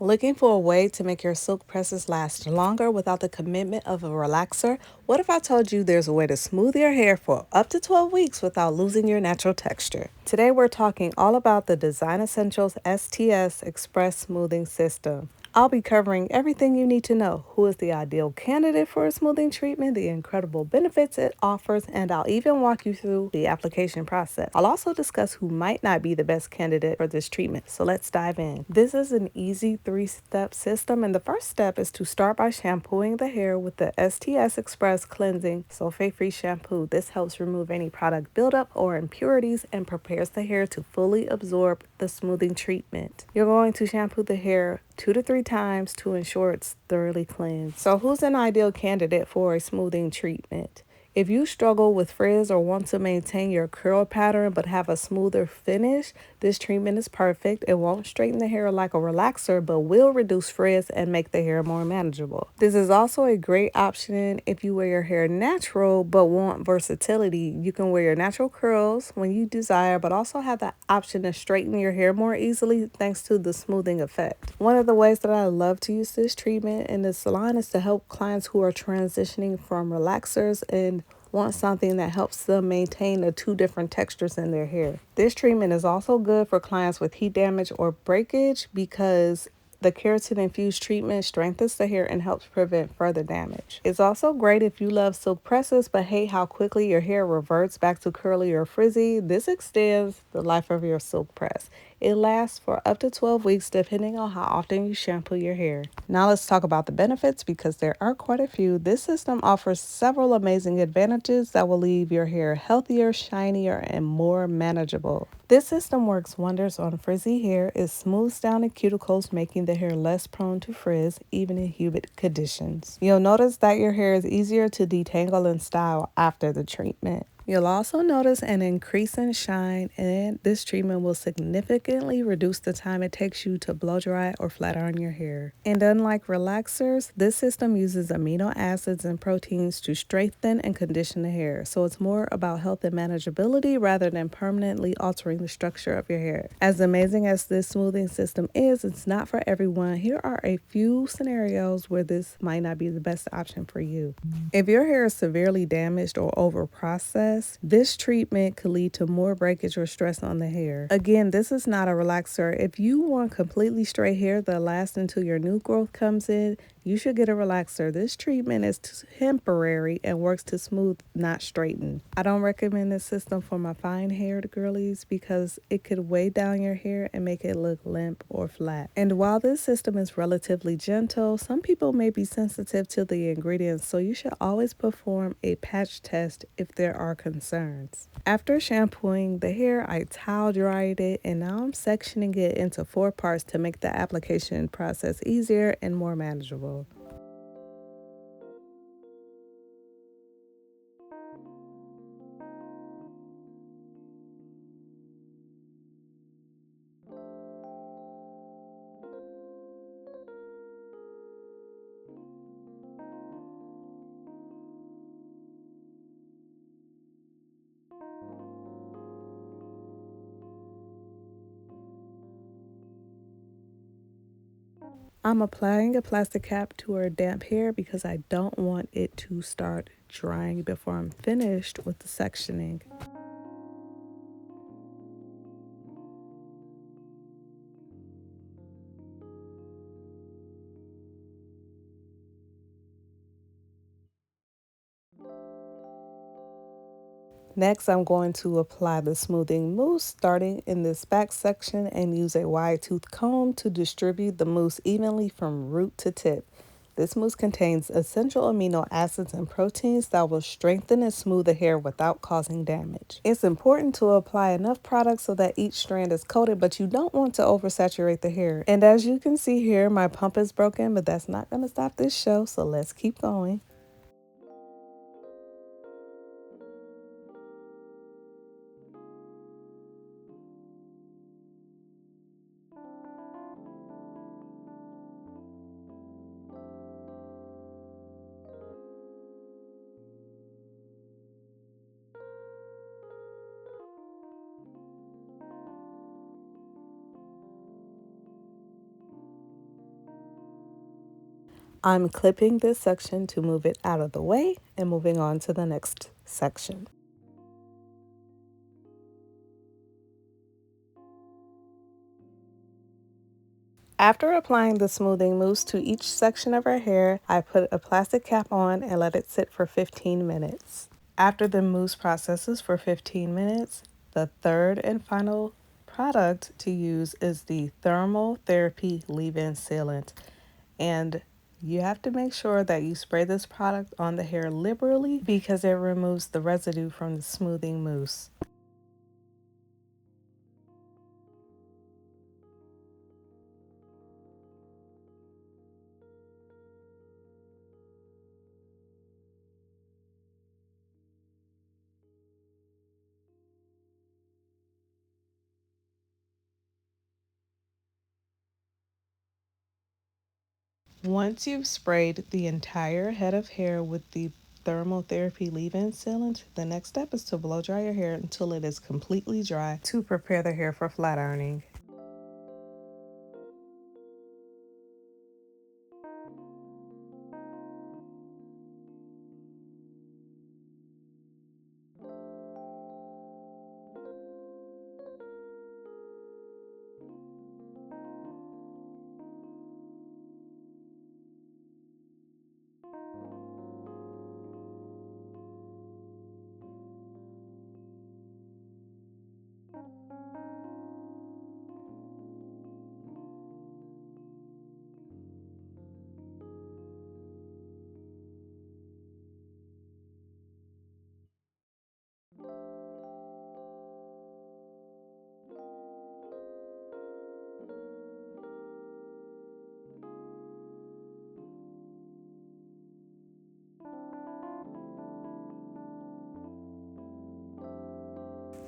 Looking for a way to make your silk presses last longer without the commitment of a relaxer? What if I told you there's a way to smooth your hair for up to 12 weeks without losing your natural texture? Today we're talking all about the Design Essentials STS Express Smoothing System. I'll be covering everything you need to know: who is the ideal candidate for a smoothing treatment, the incredible benefits it offers, and I'll even walk you through the application process. I'll also discuss who might not be the best candidate for this treatment. So let's dive in. This is an easy 3-step system, and the first step is to start by shampooing the hair with the STS Express Cleansing Sulfate-Free Shampoo. This helps remove any product buildup or impurities and prepares the hair to fully absorb the smoothing treatment. You're going to shampoo the hair 2 to 3 times to ensure it's thoroughly cleansed. So who's an ideal candidate for a smoothing treatment? If you struggle with frizz or want to maintain your curl pattern but have a smoother finish, this treatment is perfect. It won't straighten the hair like a relaxer, but will reduce frizz and make the hair more manageable. This is also a great option if you wear your hair natural but want versatility. You can wear your natural curls when you desire, but also have the option to straighten your hair more easily thanks to the smoothing effect. One of the ways that I love to use this treatment in the salon is to help clients who are transitioning from relaxers and want something that helps them maintain the 2 different textures in their hair. This treatment is also good for clients with heat damage or breakage because the keratin-infused treatment strengthens the hair and helps prevent further damage. It's also great if you love silk presses but hate how quickly your hair reverts back to curly or frizzy. This extends the life of your silk press. It lasts for up to 12 weeks depending on how often you shampoo your hair. Now let's talk about the benefits because there are quite a few. This system offers several amazing advantages that will leave your hair healthier, shinier, and more manageable. This system works wonders on frizzy hair. It smooths down the cuticles, making the hair less prone to frizz, even in humid conditions. You'll notice that your hair is easier to detangle and style after the treatment. You'll also notice an increase in shine, and this treatment will significantly reduce the time it takes you to blow dry or flat iron your hair. And unlike relaxers, this system uses amino acids and proteins to strengthen and condition the hair, so it's more about health and manageability rather than permanently altering the structure of your hair. As amazing as this smoothing system is, it's not for everyone. Here are a few scenarios where this might not be the best option for you. If your hair is severely damaged or over-processed, this treatment could lead to more breakage or stress on the hair. Again, this is not a relaxer. If you want completely straight hair that lasts until your new growth comes in, you should get a relaxer. This treatment is temporary and works to smooth, not straighten. I don't recommend this system for my fine-haired girlies because it could weigh down your hair and make it look limp or flat. And while this system is relatively gentle, some people may be sensitive to the ingredients, so you should always perform a patch test if there are concerns. After shampooing the hair, I towel dried it, and now I'm sectioning it into 4 parts to make the application process easier and more manageable. I'm applying a plastic cap to her damp hair because I don't want it to start drying before I'm finished with the sectioning. Next, I'm going to apply the smoothing mousse starting in this back section and use a wide tooth comb to distribute the mousse evenly from root to tip. This mousse contains essential amino acids and proteins that will strengthen and smooth the hair without causing damage. It's important to apply enough product so that each strand is coated, but you don't want to oversaturate the hair. And as you can see here, my pump is broken, but that's not going to stop this show, so let's keep going. I'm clipping this section to move it out of the way and moving on to the next section. After applying the smoothing mousse to each section of her hair, I put a plastic cap on and let it sit for 15 minutes. After the mousse processes for 15 minutes, the third and final product to use is the Thermal Therapy Leave-In Sealant. And you have to make sure that you spray this product on the hair liberally because it removes the residue from the smoothing mousse. Once you've sprayed the entire head of hair with the thermal therapy leave-in sealant, the next step is to blow dry your hair until it is completely dry to prepare the hair for flat ironing.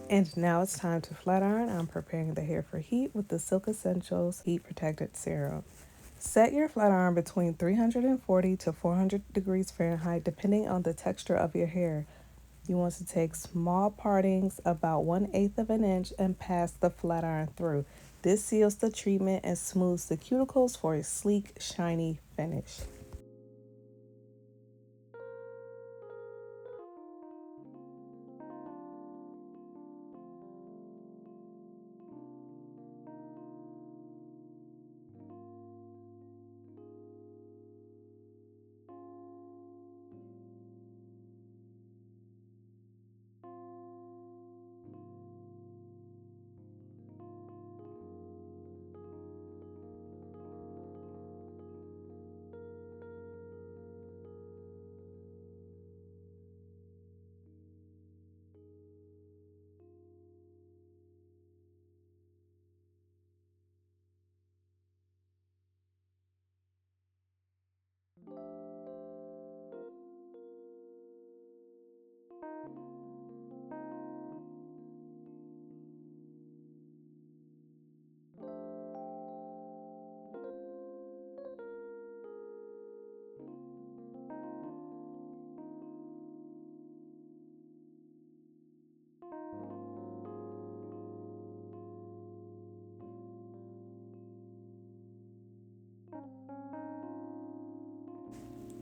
And now it's time to flat iron. I'm preparing the hair for heat with the Silk Essentials Heat Protected Serum. Set your flat iron between 340 to 400 degrees Fahrenheit depending on the texture of your hair. You want to take small partings about 1/8 of an inch and pass the flat iron through. This seals the treatment and smooths the cuticles for a sleek, shiny finish.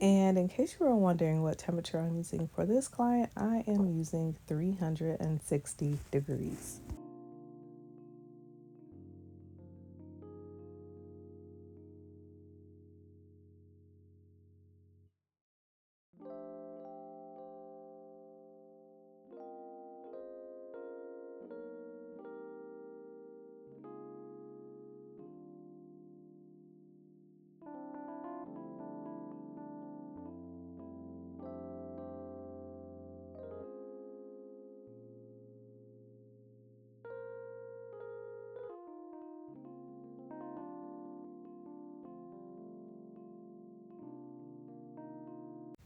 And in case you were wondering what temperature I'm using for this client, I am using 360 degrees.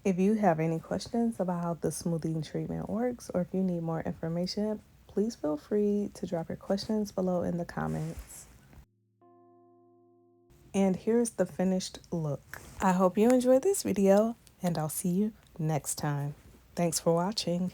If you have any questions about how the smoothing treatment works, or if you need more information, please feel free to drop your questions below in the comments. And here's the finished look. I hope you enjoyed this video, and I'll see you next time. Thanks for watching.